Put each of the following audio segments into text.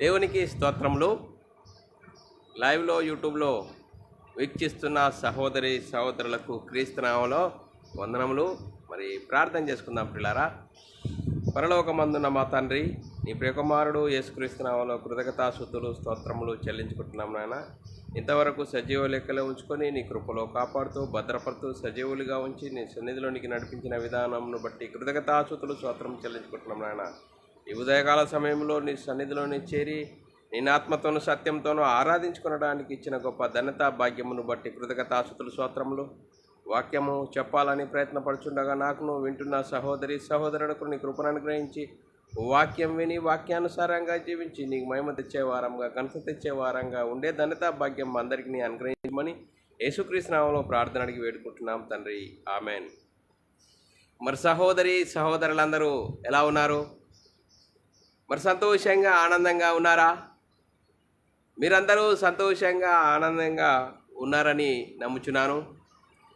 దేవునికి స్తోత్రములు. లైవ్లో యూట్యూబ్లో వీక్షిస్తున్న సహోదరి సహోదరులకు క్రీస్తునామములో వందనములు. మరి ప్రార్థన చేసుకుందాం పిల్లారా. పరలోకమందున్న మా తండ్రి, నీ ప్రియకుమారుడు యేసుక్రీస్తునామములో కృతజ్ఞతాస్తుతులు స్తోత్రములు చెల్లించుకుంటున్నాం నాయన. ఇంతవరకు సజీవ లెక్కలో ఉంచుకొని నీ కృపలో కాపాడుతూ భద్రపడుతూ సజీవులుగా ఉంచి నీ సన్నిధిలోనికి నడిపించిన విధానంను బట్టి కృతజ్ఞతాస్తుతులు స్తోత్రం చెల్లించుకుంటున్నాం నాయన. ఈ ఉదయకాల సమయంలో నీ సన్నిధిలోని చేరి నేను ఆత్మతోనూ సత్యంతోనూ ఆరాధించుకునడానికి ఇచ్చిన గొప్ప ధన్యత భాగ్యమును బట్టి కృతజ్ఞతాస్తుతులు స్తోత్రములు. వాక్యము చెప్పాలని ప్రయత్నపడుచుండగా నాకును వింటున్న సహోదరి సహోదరులకు నీ కృపను అనుగ్రహించి వాక్యం విని వాక్యానుసారంగా జీవించి నీకు మహిమ తెచ్చే వారంగా ఘనత తెచ్చే వారంగా ఉండే ధన్యత భాగ్యం అందరికీ నీ అనుగ్రహించమని యేసుక్రీస్తు నామములో ప్రార్థన అడిగి వేడుకుంటున్నాం తండ్రి, ఆమెన్. మరి సహోదరి సహోదరులందరూ ఎలా ఉన్నారు? మరి సంతోషంగా ఆనందంగా ఉన్నారా? మీరందరూ సంతోషంగా ఆనందంగా ఉన్నారని నమ్ముచున్నాను.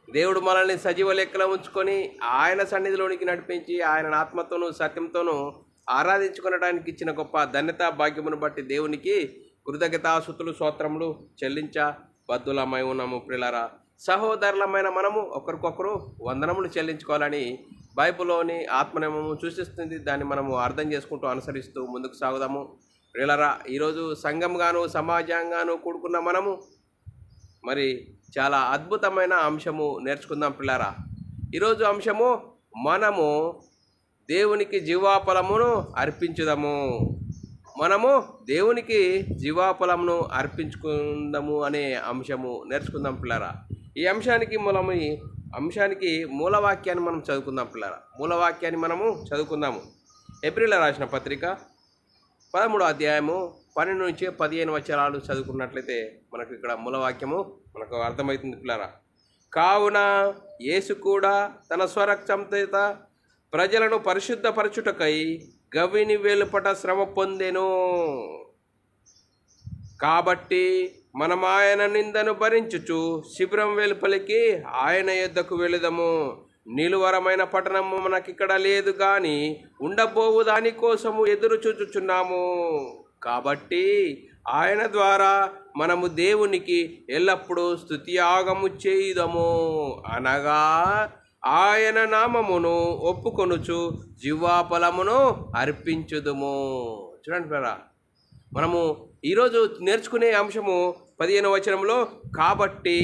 దేవుడు మనల్ని సజీవ లెక్కలో ఉంచుకొని ఆయన సన్నిధిలోనికి నడిపించి ఆయన ఆత్మతోనూ సత్యంతోనూ ఆరాధించుకునడానికి ఇచ్చిన గొప్ప ధన్యత భాగ్యమును బట్టి దేవునికి కృతజ్ఞతాస్తుతులు స్తోత్రములు చెల్లించ బద్దులమై ఉన్నాము. ప్రియులారా, సహోదరులమైన మనము ఒకరికొకరు వందనములు చెల్లించుకోవాలని బైబిల్లోని ఆత్మనియమము సూచిస్తుంది. దాన్ని మనము అర్థం చేసుకుంటూ అనుసరిస్తూ ముందుకు సాగుదాము. ప్రియులారా, ఈరోజు సంఘంగాను సమాజంగాను కూడుకున్న మనము మరి చాలా అద్భుతమైన అంశము నేర్చుకుందాం. పిల్లారా, ఈరోజు అంశము మనము దేవునికి జీవాఫలమును అర్పించుదాము. మనము దేవునికి జీవాఫలమును అర్పించుకుందాము అనే అంశము నేర్చుకుందాం పిల్లారా. ఈ అంశానికి మూలవాక్యాన్ని మనం చదువుకుందాం పిల్లారా. మూలవాక్యాన్ని మనము చదువుకుందాము. ఏప్రిల్ రాసిన పత్రిక 13వ అధ్యాయము 12 నుంచి 15 వచనాలు చదువుకున్నట్లయితే మనకు ఇక్కడ మూలవాక్యము మనకు అర్థమవుతుంది పిల్లారా. కావున యేసు కూడా తన స్వరక్తంచేత ప్రజలను పరిశుద్ధపరచుటకై గవిని వెలుపట శ్రమ పొందెను. కాబట్టి మనం ఆయన నిందను భరించుచు శిబిరం వెలుపలికి ఆయన యొద్దకు వెళుదము. నిలువరమైన పట్టణము మనకిక్కడ లేదు గాని ఉండబోవు దానికోసము ఎదురు చూచుచున్నాము. కాబట్టి ఆయన ద్వారా మనము దేవునికి ఎల్లప్పుడూ స్తుతియాగము చేయుదము, అనగా ఆయన నామమును ఒప్పుకొనుచు జీవాఫలమును అర్పించుదుము. చూడండి పిల్లరా, మనము ఈరోజు నేర్చుకునే అంశము 15వ వచనంలో కాబట్టి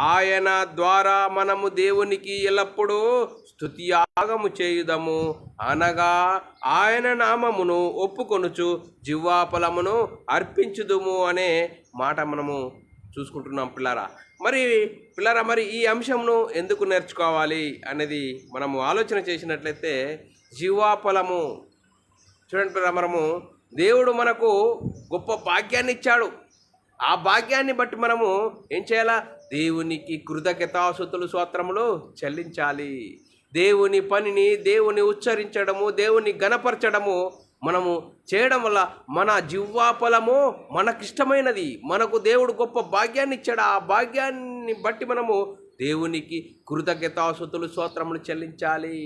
ఆయన ద్వారా మనము దేవునికి ఎల్లప్పుడూ స్తుతియాగము చేయుదము, అనగా ఆయన నామమును ఒప్పుకొనుచు జీవాఫలమును అర్పించుదుము అనే మాట మనము చూసుకుంటున్నాం పిల్లారా. మరి ఈ అంశంను ఎందుకు నేర్చుకోవాలి అనేది మనము ఆలోచన చేసినట్లయితే జీవాఫలము చూడండి పిల్లరా, మనము దేవుడు మనకు గొప్ప భాగ్యాన్ని ఇచ్చాడు. ఆ భాగ్యాన్ని బట్టి మనము ఏం చేయాలా? దేవునికి కృతజ్ఞతాస్తుతులు స్తోత్రములు చెల్లించాలి. దేవుని పనిని దేవుని ఉచ్చరించడము, దేవుని గణపరచడము మనము చేయడం వల్ల మన జీవాఫలము మనకిష్టమైనది. మనకు దేవుడు గొప్ప భాగ్యాన్ని ఇచ్చాడు. ఆ భాగ్యాన్ని బట్టి మనము దేవునికి కృతజ్ఞతాస్తుతులు స్తోత్రములు చెల్లించాలి.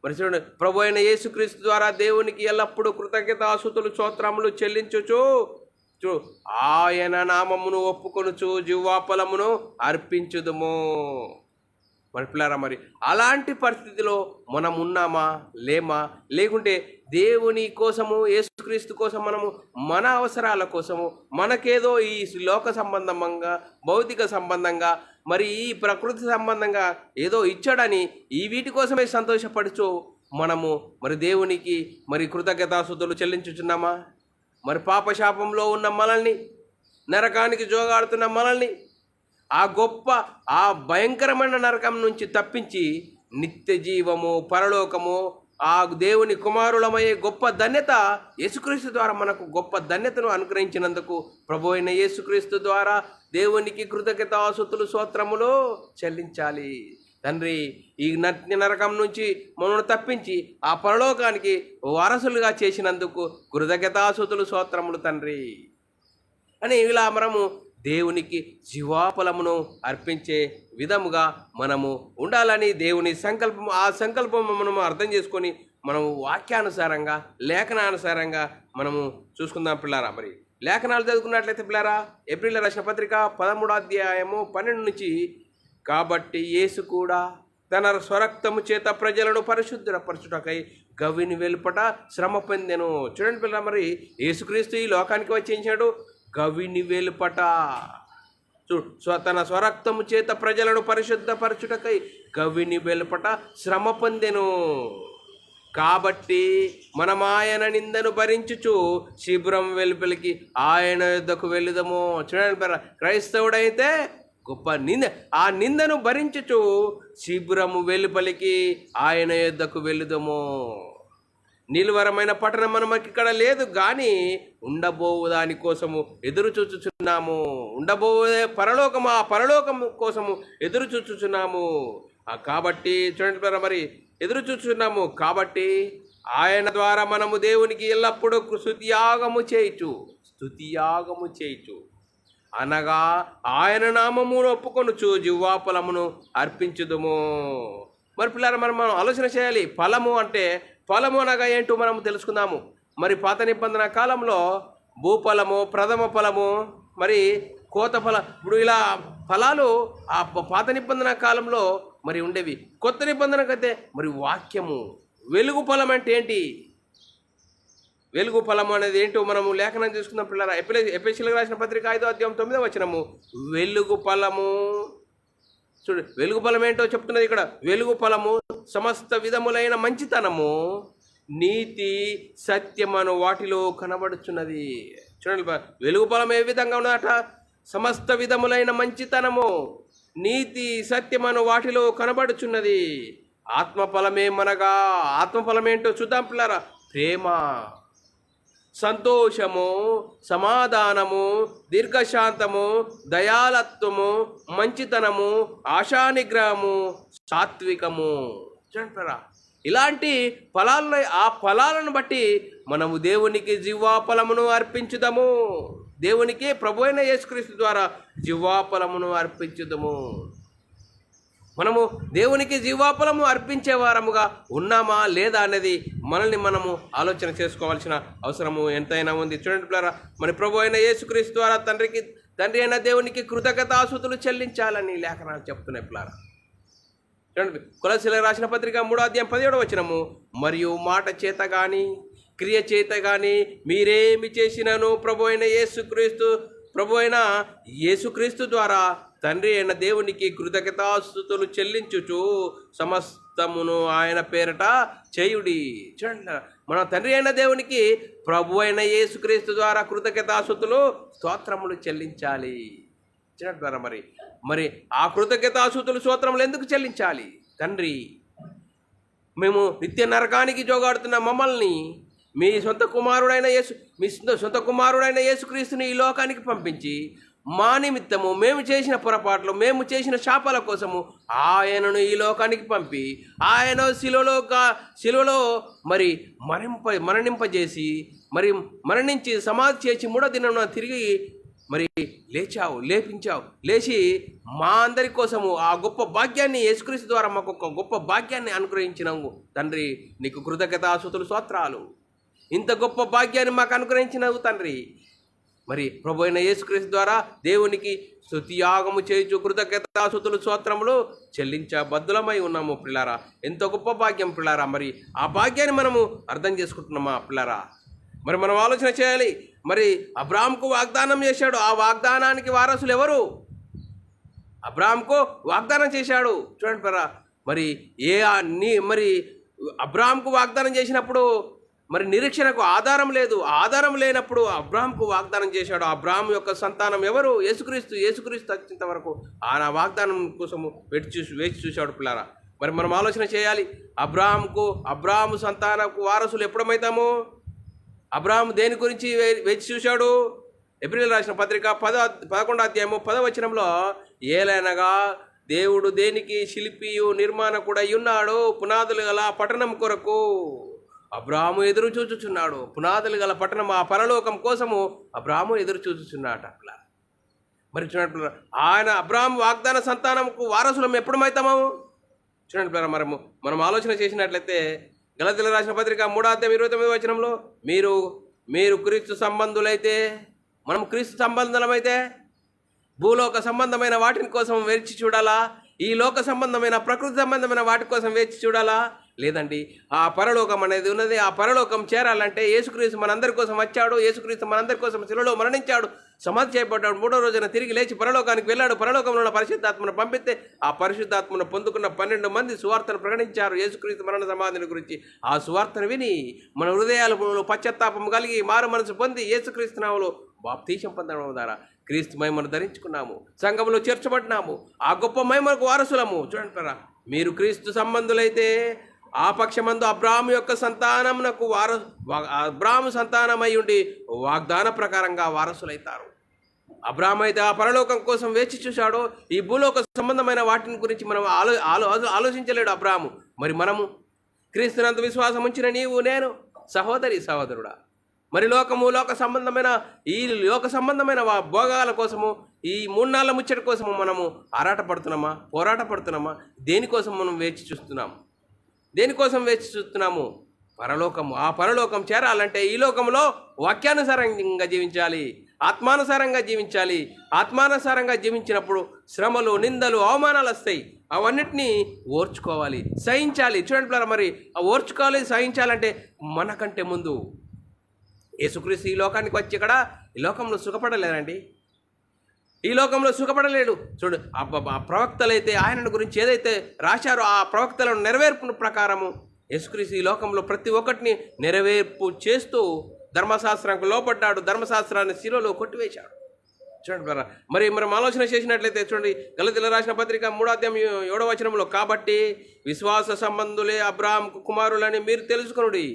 మరి చూడండి, ప్రభు అయిన యేసుక్రీస్తు ద్వారా దేవునికి ఎల్లప్పుడూ కృతజ్ఞతాస్తుతులు స్తోత్రములు చెల్లించుచు ఆయన నామమును ఒప్పుకొనుచు జీవాఫలమును అర్పించుదుము. మరి పిల్లారా, మరి అలాంటి పరిస్థితిలో మనం ఉన్నామా లేమా? లేకుంటే దేవుని కోసము యేసుక్రీస్తు కోసం మనము మన అవసరాల కోసము మనకేదో ఈ లోక సంబంధంగా భౌతిక సంబంధంగా మరి ఈ ప్రకృతి సంబంధంగా ఏదో ఇచ్చాడని ఈ వీటి కోసమే సంతోషపడుచు మనము మరి దేవునికి మరి కృతజ్ఞతాస్తుతులు చెల్లించుచున్నామా? మరి పాపశాపంలో ఉన్న మనల్ని, నరకానికి జోగాడుతున్న మనల్ని ఆ భయంకరమైన నరకం నుంచి తప్పించి నిత్య జీవము పరలోకము ఆ దేవుని కుమారులమయ్యే గొప్ప ధన్యత యేసుక్రీస్తు ద్వారా మనకు గొప్ప ధన్యతను అనుగ్రహించినందుకు ప్రభు అయిన యేసుక్రీస్తు ద్వారా దేవునికి కృతజ్ఞతాస్తుతులు స్తోత్రములు చెల్లించాలి. తండ్రి, ఈ నరకం నుంచి మనల్ని తప్పించి ఆ పరలోకానికి వారసులుగా చేసినందుకు కృతజ్ఞతాస్తుతులు స్తోత్రములు తండ్రి అని ఇలా మనము దేవునికి జీవాఫలమును అర్పించే విధముగా మనము ఉండాలని దేవుని సంకల్పం. ఆ సంకల్పం మనము అర్థం చేసుకొని మనము వాక్యానుసారంగా లేఖనానుసారంగా మనము చూసుకుందాం పిల్లారా. మరి లేఖనాలు చదువుకున్నట్లయితే పిల్లారా, ఏప్రిల్ రాసిన పత్రిక 13వ అధ్యాయము 12 నుంచి, కాబట్టి యేసు కూడా తన స్వరక్తము చేత ప్రజలను పరిశుద్ధపరచుటకై గవిని వెలుపట శ్రమ పొందెను. చూడండి పిల్లరా, మరి యేసుక్రీస్తు ఈ లోకానికి వచ్చేసాడు గవిని వెలుపట. తన స్వరక్తము చేత ప్రజలను పరిశుద్ధపరచుటకై గవిని వెలుపట శ్రమ పొందెను. కాబట్టి మనం ఆయన నిందను భరించుచు శిబిరం వెలుపలికి ఆయన యుద్ధకు వెళ్ళుదము. చూడండి, క్రైస్తవుడైతే గొప్ప ఆ నిందను భరించుచు శిబిరము వెలుపలికి ఆయన యుద్ధకు వెళ్ళుదము. నిలువరమైన పట్టణం మనకి ఇక్కడ లేదు, కానీ ఉండబోవు దానికోసము ఎదురు చూచుచున్నాము. ఉండబోయే పరలోకము, ఆ పరలోకము కోసము ఎదురు చూచుచున్నాము. కాబట్టి చూడండి మరి, ఎదురు చూచున్నాము. కాబట్టి ఆయన ద్వారా మనము దేవునికి ఎల్లప్పుడూ స్తుతియాగము చేయొచ్చు. అనగా ఆయన నామమును ఒప్పుకొనుచు జివ్వాఫలమును అర్పించుదుము. మరి పిల్లలు మనం ఆలోచన చేయాలి. ఫలము అనగా ఏంటో మనం తెలుసుకుందాము. మరి పాత నిబంధన కాలంలో భూఫలము, ప్రథమ ఫలము, మరి కోత ఫలం, ఇప్పుడు ఇలా ఫలాలు ఆ పాత నిబంధన కాలంలో మరి ఉండేవి. కొత్త నిబంధనకైతే మరి వాక్యము. వెలుగు ఫలం అంటే ఏంటి? వెలుగు ఫలము అనేది ఏంటో మనము లేఖనం చూసుకుందాం పిల్లరా. ఎఫెసీయులకు రాసిన పత్రిక 5వ అధ్యాయం 9వ వచనము. వెలుగు ఫలము చూడు, వెలుగు ఫలం ఏంటో చెప్తున్నది ఇక్కడ. వెలుగు ఫలము సమస్త విధములైన మంచితనము, నీతి, సత్యమను వాటిలో కనబడుచున్నది. చూడండి, వెలుగు ఫలం ఏ విధంగా ఉన్నదట? సమస్త విధములైన మంచితనము, నీతి, సత్యమను వాటిలో కనబడుచున్నది. ఆత్మఫలమేమనగా, ఆత్మఫలమేంటో చూద్దాం పిల్లరా. ప్రేమ, సంతోషము, సమాధానము, దీర్ఘశాంతము, దయాలత్వము, మంచితనము, ఆశానిగ్రహము, సాత్వికము. చూడండి, ఇలాంటి ఫలాలను, ఆ ఫలాలను బట్టి మనము దేవునికి జివ్వాఫలమును అర్పించుదాము. దేవునికి ప్రభు అయిన యేసుక్రీస్తు ద్వారా జివ్వాఫలమును అర్పించుదాము. మనము దేవునికి జీవాఫలము అర్పించే వారముగా ఉన్నామా లేదా అనేది మనల్ని మనము ఆలోచన చేసుకోవాల్సిన అవసరము ఎంతైనా ఉంది. చూడండి పిల్లరా, మన ప్రభు అయిన యేసుక్రీస్తు ద్వారా తండ్రి అయిన దేవునికి కృతజ్ఞతాస్తుతులు చెల్లించాలని లేఖనాలు చెప్తున్నాయి పిల్లరా. చూడండి, కొలస్సీయులకు రాసిన పత్రిక 3వ అధ్యాయం 17వ వచనము. మరియు మాట చేత కానీ క్రియ చేత కానీ మీరేమి చేసినను ప్రభు అయిన యేసుక్రీస్తు ద్వారా తండ్రి అయిన దేవునికి కృతజ్ఞతాస్తుతులు చెల్లించుచు సమస్తమును ఆయన పేరట చేయుడి. చూడండి, మన తండ్రి అయిన దేవునికి ప్రభు అయిన యేసుక్రీస్తు ద్వారా కృతజ్ఞతాస్తుతులు, స్తోత్రములు చెల్లించాలి. చూడండి, మరి ఆ కృతజ్ఞతాస్తుతులు, స్తోత్రములు ఎందుకు చెల్లించాలి? తండ్రి, మేము నిత్య నరకానికి జోగాడుతున్న మమ్మల్ని మీ సొంత కుమారుడైన యేసుక్రీస్తుని ఈ లోకానికి పంపించి మా నిమిత్తము మేము చేసిన పొరపాట్లు, మేము చేసిన శాపాల కోసము ఆయనను ఈ లోకానికి పంపి ఆయన శిలువలో మరి మరణింపజేసి మరి మరణించి సమాధి చేసి 3వ దినమున తిరిగి మరి లేచి మా అందరి కోసము ఆ గొప్ప భాగ్యాన్ని, యేసుక్రీస్తు ద్వారా మాకు ఒక గొప్ప భాగ్యాన్ని అనుగ్రహించినావు తండ్రి. నీకు కృతజ్ఞతాస్తుతులు, స్తోత్రాలు. ఇంత గొప్ప భాగ్యాన్ని మాకు అనుగ్రహించినావు తండ్రి. మరి ప్రభు అయిన యేసుక్రీస్తు ద్వారా దేవునికి స్తుతియాగము చేయుచు కృతజ్ఞతాస్తుతులు, స్తోత్రములు చెల్లించబద్దులమై ఉన్నాము పిల్లారా. ఎంతో గొప్ప భాగ్యం పిల్లారా. మరి ఆ భాగ్యాన్ని మనము అర్థం చేసుకుంటున్నామా పిల్లారా? మరి మనం ఆలోచన చేయాలి. మరి అబ్రాహాముకు వాగ్దానం చేశాడు. ఆ వాగ్దానానికి వారసులు ఎవరు? అబ్రాహాముకు వాగ్దానం చేశాడు. చూడండి పిల్లారా, మరి అబ్రాహాముకు వాగ్దానం చేసినప్పుడు మరి నిరీక్షణకు ఆధారం లేదు. ఆధారం లేనప్పుడు అబ్రాహాముకు వాగ్దానం చేశాడు. అబ్రాహాము యొక్క సంతానం ఎవరు? యేసుక్రీస్తు వచ్చేంత వరకు ఆయన వాగ్దానం కోసము వేచి చూశాడు పిల్లారా. మరి మనం ఆలోచన చేయాలి. అబ్రాహాము సంతానకు వారసులు ఎప్పుడమైతాము? అబ్రాహాము దేని గురించి వేచి చూశాడు? ఏప్రిల్ రాసిన పత్రిక 11వ అధ్యాయము 10వ వచనంలో, ఏలైనగా దేవుడు దేనికి శిల్పియు నిర్మాణకుడై ఉన్నాడు, పునాదులు గల పట్టణం కొరకు అబ్రాహాము ఎదురు చూచుచున్నాడు. పునాదులు గల పట్టణం, ఆ పరలోకం కోసము అబ్రాహాము ఎదురు చూచుచున్నాట. మరి చూడండి, ఆయన అబ్రాహాము వాగ్దాన సంతానంకు వారసులం ఎప్పుడమైతాము? చూడండి, మనం ఆలోచన చేసినట్లయితే గలతీయులకు రాసిన పత్రిక 3వ అధ్యాయం 29వ వచనంలో, మీరు మీరు క్రీస్తు సంబంధులైతే, మనం క్రీస్తు సంబంధులమైతే భూలోక సంబంధమైన వాటిని కోసం వేచి చూడాలా? ఈ లోక సంబంధమైన ప్రకృతి సంబంధమైన వాటి కోసం వేచి చూడాలా? లేదండి. ఆ పరలోకం అనేది ఉన్నది. ఆ పరలోకం చేరాలంటే యేసుక్రీస్తు మనందరి కోసం వచ్చాడు. యేసుక్రీస్తు మనందరి కోసం శిలువలో మరణించాడు, సమాధి చేయబడ్డాడు, 3వ రోజున తిరిగి లేచి పరలోకానికి వెళ్ళాడు. పరలోకంలో ఉన్న పరిశుద్ధాత్మను పంపిస్తే ఆ పరిశుద్ధాత్మను పొందుకున్న 12 మంది సువార్తను ప్రకటించారు యేసుక్రీస్తు మరణ సమాధిని గురించి. ఆ సువార్తను విని మన హృదయాలలో పశ్చాత్తాపం కలిగి మారు మనసు పొంది యేసుక్రీస్తు నామములో బాప్తీసం పొందడం ద్వారా క్రీస్తు మహిమను ధరించుకున్నాము, సంఘములో చేర్చబడినాము, ఆ గొప్ప మహిమకు వారసులము. చూడండి, మీరు క్రీస్తు సంబంధులైతే ఆ పక్షమందు అబ్రాహాము యొక్క సంతానమునకు అబ్రాహాము సంతానమై ఉండి వాగ్దాన ప్రకారంగా వారసులైతారు. అబ్రాహాము అయితే ఆ పరలోకం కోసం వేచి చూశాడో, ఈ భూలోక సంబంధమైన వాటిని గురించి మనం ఆలోచించలేడు అబ్రాహాము. మరి మనము క్రీస్తునందు విశ్వాసం ఉంచిన నీవు, నేను, సహోదరి సహోదరుడా, మరి లోక సంబంధమైన భోగాల కోసము, ఈ 3 నాళ్ళ ముచ్చట కోసము మనము ఆరాటపడుతున్నామా, పోరాటపడుతున్నామా? దేనికోసం మనం వేచి చూస్తున్నాము? పరలోకము. ఆ పరలోకం చేరాలంటే ఈ లోకంలో వాక్యానుసారంగా జీవించాలి, ఆత్మానుసారంగా జీవించాలి. ఆత్మానుసారంగా జీవించినప్పుడు శ్రమలు, నిందలు, అవమానాలు వస్తాయి. అవన్నిటినీ ఓర్చుకోవాలి, సహించాలి. చూడండి, మరి ఆ ఓర్చుకోవాలి, సహించాలంటే మనకంటే ముందు యేసుక్రీస్తు ఈ లోకానికి వచ్చి ఈ లోకంలో సుఖపడలేదండి. ఈ లోకంలో సుఖపడలేడు. చూడు, ఆ ప్రవక్తలైతే ఆయన గురించి ఏదైతే రాశారో ఆ ప్రవక్తలను నెరవేర్పు ప్రకారము యేసుక్రీస్తు ఈ లోకంలో ప్రతి ఒక్కటిని నెరవేర్పు చేస్తూ ధర్మశాస్త్రానికి లోపడ్డాడు, ధర్మశాస్త్రాన్ని శిలువలో కొట్టివేశాడు. చూడండి, మరి మనం ఆలోచన చేసినట్లయితే చూడండి, గలతీయులకు రాసిన పత్రిక 3వ అధ్యాయం 7వ వచనంలో, కాబట్టి విశ్వాస సంబంధులే అబ్రాహాముకు కుమారులని మీరు తెలుసుకొనుడి.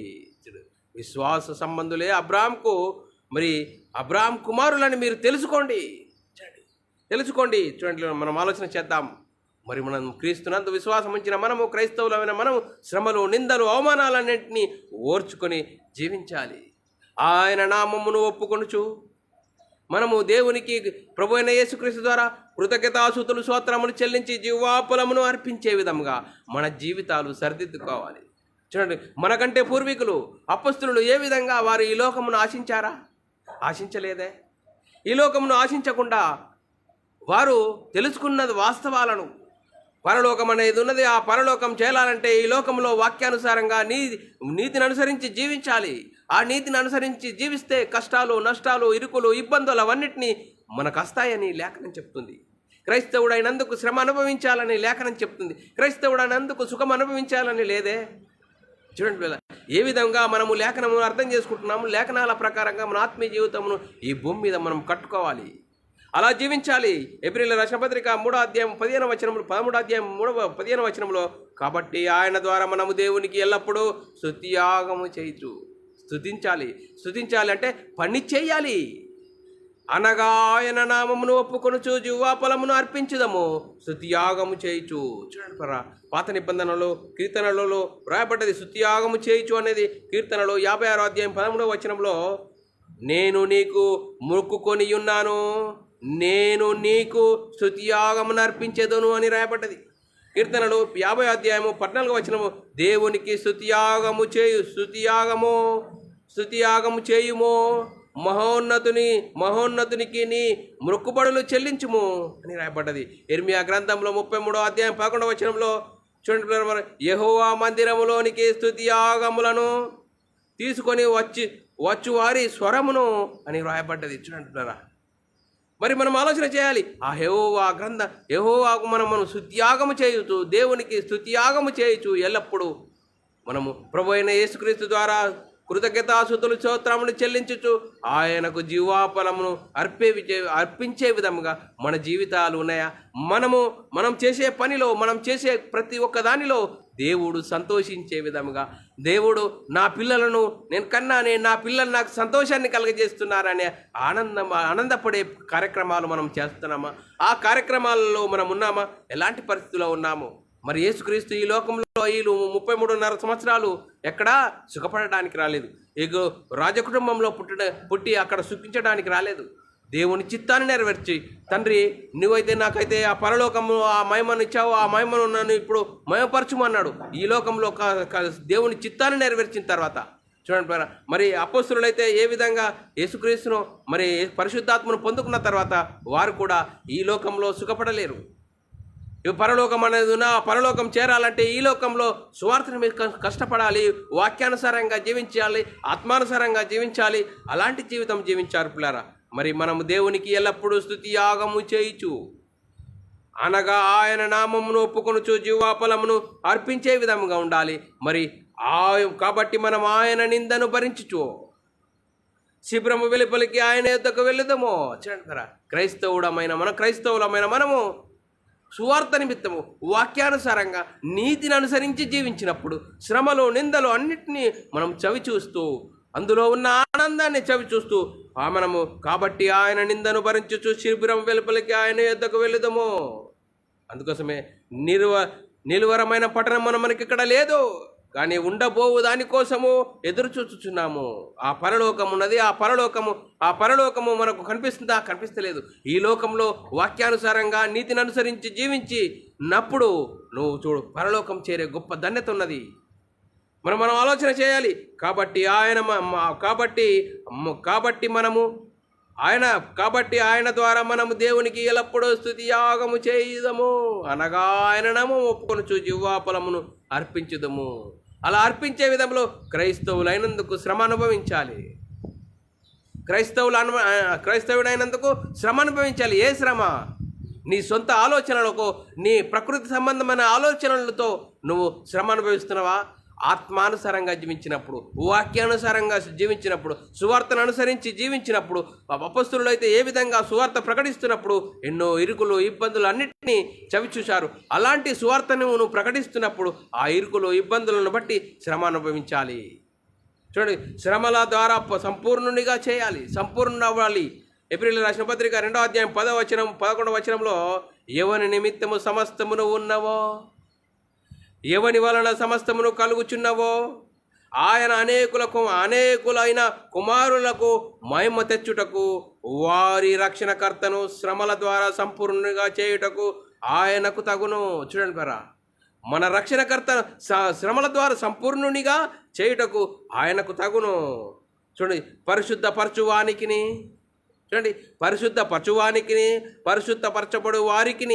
విశ్వాస సంబంధులే అబ్రాహాం కుమారులని మీరు తెలుసుకోండి. చూడండి, మనం ఆలోచన చేద్దాం. మరి మనం క్రీస్తునందు విశ్వాసం ఉంచిన మనము, క్రైస్తవులమైన మనము శ్రమలు, నిందలు, అవమానాలన్నింటినీ ఓర్చుకొని జీవించాలి. ఆయన నామమును ఒప్పుకొనుచు మనము దేవునికి ప్రభు అయిన యేసుక్రీస్తు ద్వారా కృతజ్ఞతాస్తుతులు, స్తోత్రములు చెల్లించి జీవాఫలమును అర్పించే విధంగా మన జీవితాలు సరిదిద్దుకోవాలి. చూడండి, మనకంటే పూర్వీకులు అపొస్తలులు ఏ విధంగా వారు ఈ లోకమును ఆశించారా? ఆశించలేదే. ఈ లోకమును ఆశించకుండా వారు తెలుసుకున్నది వాస్తవాలను. పరలోకం అనేది ఉన్నది. ఆ పరలోకం చేయాలంటే ఈ లోకంలో వాక్యానుసారంగా నీతిని అనుసరించి జీవించాలి. ఆ నీతిని అనుసరించి జీవిస్తే కష్టాలు, నష్టాలు, ఇరుకులు, ఇబ్బందులు అవన్నిటినీ మనకు వస్తాయని లేఖనం చెప్తుంది. క్రైస్తవుడైనందుకు శ్రమ అనుభవించాలని లేఖనం చెప్తుంది. క్రైస్తవుడైనందుకు సుఖం అనుభవించాలని లేదే. చూడండి, ఏ విధంగా మనము లేఖనమును అర్థం చేసుకుంటున్నాము, లేఖనాల ప్రకారంగా మన ఆత్మీయ జీవితమును ఈ భూమి మీద మనం కట్టుకోవాలి, అలా జీవించాలి. ఎబ్రీయులకు రాసిన పత్రిక 3వ అధ్యాయం 15వ వచనంలో, 13వ అధ్యాయం 15వ వచనంలో, కాబట్టి ఆయన ద్వారా మనము దేవునికి ఎల్లప్పుడూ స్తుతియాగము చేయుచు. స్తుతించాలి అంటే పని చేయాలి. అనగా ఆయన నామమును ఒప్పుకొనుచు జీవాఫలమును అర్పించుదము, స్తుతియాగము చేయుచు. చూడండి, పాత నిబంధనలో కీర్తనలలో రాయబడ్డది స్తుతియాగము చేయుచు అనేది. కీర్తనలో 56వ అధ్యాయం 13వ వచనంలో, నేను నీకు మొక్కుకొని ఉన్నాను, నేను నీకు స్తుతియాగమును అర్పించేదను అని రాయబడ్డది. కీర్తనలు 50వ అధ్యాయము 14వ వచనము, దేవునికి స్తుతియాగము చేయుము, మహోన్నతునికి నీ మొక్కుబడులు చెల్లించుము అని రాయబడ్డది. ఇర్మియా గ్రంథంలో 33వ అధ్యాయం 11వ వచనంలో చూడండి, యెహోవా మందిరములోనికి స్తుతియాగములను తీసుకొని వచ్చు వారి స్వరమును అని రాయబడ్డది. చూడండి, మరి మనం ఆలోచన చేయాలి. ఆ యెహోవాకు మనం స్తుతియాగము చేయుచు, దేవునికి స్తుతియాగము చేయుచు ఎల్లప్పుడూ మనము ప్రభు అయిన యేసుక్రీస్తు ద్వారా కృతజ్ఞతాస్తుతులు, స్తోత్రములు చెల్లించుచు ఆయనకు జీవాఫలమును అర్పించే విధముగా మన జీవితాలు ఉన్నాయా? మనం చేసే పనిలో, మనం చేసే ప్రతి ఒక్క దానిలో దేవుడు సంతోషించే విధముగా, దేవుడు నా పిల్లలను నేను కన్నానే, నా పిల్లలు నాకు సంతోషాన్ని కలుగజేస్తున్నారనే ఆనందపడే కార్యక్రమాలు మనం చేస్తున్నామా? ఆ కార్యక్రమాలలో మనం ఉన్నామా? ఎలాంటి పరిస్థితుల్లో ఉన్నాము? మరి యేసుక్రీస్తు ఈ లోకంలో 33.5 సంవత్సరాలు ఎక్కడా సుఖపడడానికి రాలేదు. రాజకుటుంబంలో పుట్టి అక్కడ సుఖించడానికి రాలేదు. దేవుని చిత్తాన్ని నెరవేర్చి, తండ్రి నువ్వైతే నాకైతే ఆ పరలోకము ఆ మహిమను ఇచ్చావు, ఆ మహిమను నన్ను ఇప్పుడు మహిమపరచుమన్నాడు. ఈ లోకంలో దేవుని చిత్తాన్ని నెరవేర్చిన తర్వాత చూడండి ప్రియులారా, మరి అపోస్తలులైతే ఏ విధంగా యేసుక్రీస్తును మరి పరిశుద్ధాత్మను పొందుకున్న తర్వాత వారు కూడా ఈ లోకంలో సుఖపడలేరు. ఇవి పరలోకం అనేది ఉన్న పరలోకం చేరాలంటే ఈ లోకంలో సువార్తను మీరు కష్టపడాలి, వాక్యానుసారంగా జీవించాలి, ఆత్మానుసారంగా జీవించాలి. అలాంటి జీవితం జీవించారు పిల్లారా. మరి మనము దేవునికి ఎల్లప్పుడూ స్తుతి యాగము చేయుచు అనగా ఆయన నామమును ఒప్పుకొనుచు జీవాఫలమును అర్పించే విధముగా ఉండాలి. మరి కాబట్టి మనం ఆయన నిందను భరించుచు శిబిరము వెలుపలికి ఆయన యొద్దకు వెళ్ళుదాము. క్రైస్తవులమైన మనము సువార్త నిమిత్తము వాక్యానుసారంగా నీతిని అనుసరించి జీవించినప్పుడు శ్రమలు నిందలు అన్నిటినీ మనం చవిచూస్తూ అందులో ఉన్న ఆనందాన్ని చవిచూస్తూ మనము కాబట్టి ఆయన నిందను భరించుచు శిబిరం వెలుపలికి ఆయన యొద్దకు వెళ్ళుదాము. అందుకోసమే నిలువరమైన పట్టణం మనకి ఇక్కడ లేదు, కానీ ఉండబోవు దానికోసము ఎదురు చూస్తున్నాము. ఆ పరలోకం ఉన్నది, ఆ పరలోకము మనకు కనిపిస్తుందా? కనిపిస్తలేదు. ఈ లోకంలో వాక్యానుసారంగా నీతిని అనుసరించి జీవించినప్పుడు నువ్వు చూడు పరలోకం చేరే గొప్ప ధన్యత ఉన్నది. మనం ఆలోచన చేయాలి. కాబట్టి ఆయన ద్వారా మనము దేవునికి ఎల్లప్పుడూ స్తుతి యాగము చేయుదము అనగా ఆయన నామమును ఒప్పుకొనుచు జీవాఫలమును అర్పించుదము. అలా అర్పించే విధంలో క్రైస్తవులైనందుకు శ్రమ అనుభవించాలి. క్రైస్తవుడైనందుకు శ్రమ అనుభవించాలి. ఏ శ్రమ? నీ సొంత ఆలోచనలకు, నీ ప్రకృతి సంబంధమైన ఆలోచనలతో నువ్వు శ్రమ అనుభవిస్తున్నావా? ఆత్మానుసారంగా జీవించినప్పుడు, వాక్యానుసారంగా జీవించినప్పుడు, సువార్తను అనుసరించి జీవించినప్పుడు, అపొస్తలులు అయితే ఏ విధంగా సువార్త ప్రకటిస్తున్నప్పుడు ఎన్నో ఇరుకులు ఇబ్బందులు అన్నిటినీ చవిచూశారు. అలాంటి సువార్తను నువ్వు ప్రకటిస్తున్నప్పుడు ఆ ఇరుకులు ఇబ్బందులను బట్టి శ్రమ అనుభవించాలి. చూడండి, శ్రమల ద్వారా సంపూర్ణునిగా చేయాలి, సంపూర్ణ అవ్వాలి. ఏప్రిల్ రాసిన పత్రిక 2వ అధ్యాయం 10వ వచనం 11వ వచనంలో ఎవని నిమిత్తము సమస్తమును ఉన్నవో, ఎవని వలన సమస్తమును కలుగుచున్నవో ఆయన అనేకులైన కుమారులకు మహిమ తెచ్చుటకు వారి రక్షణకర్తను శ్రమల ద్వారా సంపూర్ణంగా చేయుటకు ఆయనకు తగును. చూడండి పరా, మన రక్షణకర్త శ్రమల ద్వారా సంపూర్ణునిగా చేయుటకు ఆయనకు తగును. చూడండి, పరిశుద్ధపరచబడు వారికి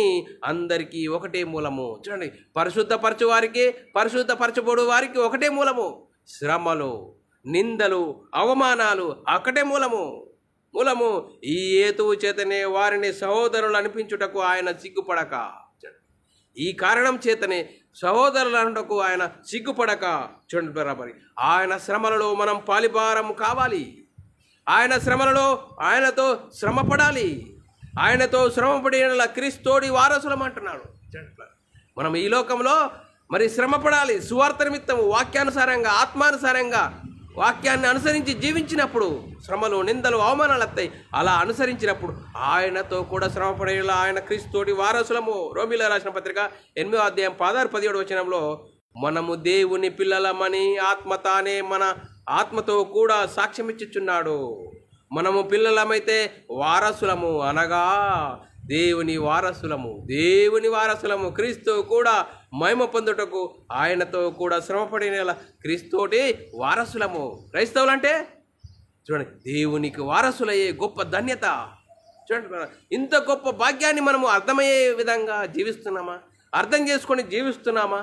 అందరికీ ఒకటే మూలము. చూడండి, పరిశుద్ధపరచబడు వారికి ఒకటే మూలము. శ్రమలు, నిందలు, అవమానాలు ఒకటే మూలము. ఈ హేతువు చేతనే వారిని సహోదరులు అనిపించుటకు ఆయన సిగ్గుపడక, ఈ కారణం చేతనే సహోదరులు అనుటకు ఆయన సిగ్గుపడక. చూడండి బరాబరి, ఆయన శ్రమలలో మనం పాలిభారం కావాలి. ఆయన శ్రమలలో ఆయనతో శ్రమపడాలి. ఆయనతో శ్రమపడిన క్రీస్తోడి వారసులం అంటున్నాడు. మనం ఈ లోకంలో మరి శ్రమపడాలి. సువార్త నిమిత్తము వాక్యానుసారంగా, ఆత్మానుసారంగా వాక్యాన్ని అనుసరించి జీవించినప్పుడు శ్రమలు, నిందలు, అవమానాలు వస్తాయి. అలా అనుసరించినప్పుడు ఆయనతో కూడా శ్రమపడేలా ఆయన క్రీస్తోడి వారసులము. రోమీయులకు రాసిన పత్రిక 8వ అధ్యాయం 16-17 వచనంలో మనము దేవుని పిల్లలమని ఆత్మ తానే మన ఆత్మతో కూడా సాక్ష్యమిచ్చుచున్నాడు. మనము పిల్లలమైతే వారసులము అనగా దేవుని వారసులము. క్రీస్తు కూడా మహిమ పొందుటకు ఆయనతో కూడా శ్రమపడిన క్రీస్తుతోటి వారసులము. క్రైస్తవులు అంటే చూడండి, దేవునికి వారసులయ్యే గొప్ప ధన్యత. చూడండి, ఇంత గొప్ప భాగ్యాన్ని మనము అర్థమయ్యే విధంగా జీవిస్తున్నామా? అర్థం చేసుకొని జీవిస్తున్నామా?